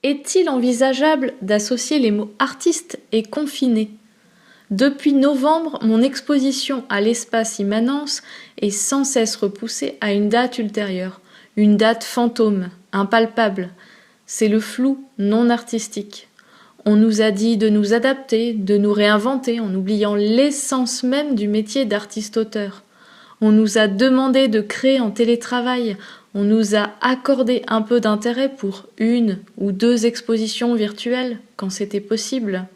Est-il envisageable d'associer les mots artiste et confiné? Depuis novembre, mon exposition à l'espace immanence est sans cesse repoussée à une date ultérieure, une date fantôme, impalpable. C'est le flou non artistique. On nous a dit de nous adapter, de nous réinventer en oubliant l'essence même du métier d'artiste-auteur. On nous a demandé de créer en télétravail, on nous a accordé un peu d'intérêt pour 1 ou 2 expositions virtuelles quand c'était possible.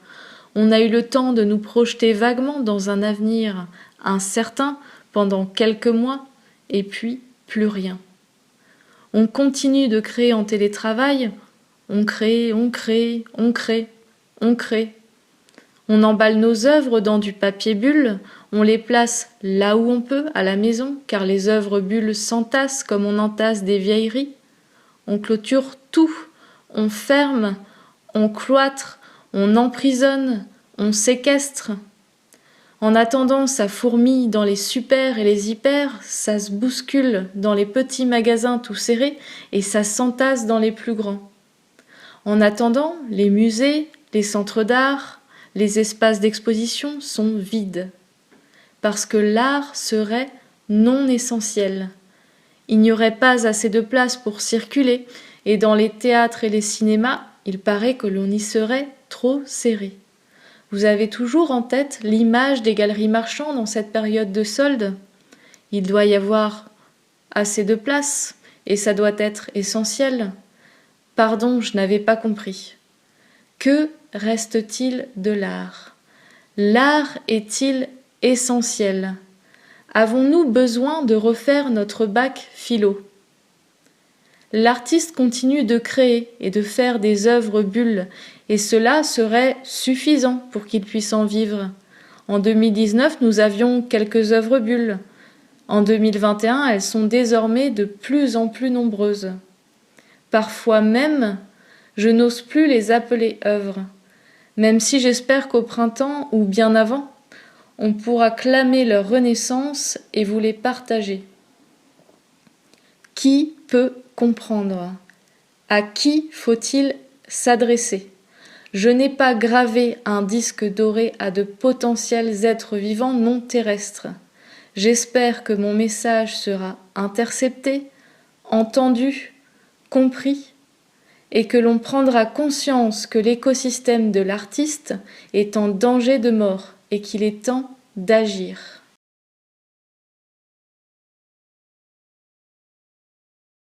On a eu le temps de nous projeter vaguement dans un avenir incertain pendant quelques mois, et puis plus rien. On continue de créer en télétravail, on crée. On emballe nos œuvres dans du papier bulle, on les place là où on peut, à la maison, car les œuvres bulles s'entassent comme on entasse des vieilleries. On clôture tout, on ferme, on cloître, on emprisonne, on séquestre. En attendant, ça fourmille dans les super et les hyper, ça se bouscule dans les petits magasins tout serrés et ça s'entasse dans les plus grands. En attendant, les musées, les centres d'art, les espaces d'exposition sont vides. Parce que l'art serait non essentiel. Il n'y aurait pas assez de place pour circuler, et dans les théâtres et les cinémas, il paraît que l'on y serait trop serré. Vous avez toujours en tête l'image des galeries marchandes en cette période de solde? Il doit y avoir assez de place, et ça doit être essentiel. Pardon, je n'avais pas compris. Que reste-t-il de l'art? L'art est-il essentiel? Avons-nous besoin de refaire notre bac philo? L'artiste continue de créer et de faire des œuvres bulles, et cela serait suffisant pour qu'il puisse en vivre. En 2019, nous avions quelques œuvres bulles. En 2021, elles sont désormais de plus en plus nombreuses. Parfois même, je n'ose plus les appeler œuvres, même si j'espère qu'au printemps ou bien avant, on pourra clamer leur renaissance et vous les partager. Qui peut comprendre? À qui faut-il s'adresser? Je n'ai pas gravé un disque doré à de potentiels êtres vivants non terrestres. J'espère que mon message sera intercepté, entendu, compris, et que l'on prendra conscience que l'écosystème de l'artiste est en danger de mort et qu'il est temps d'agir.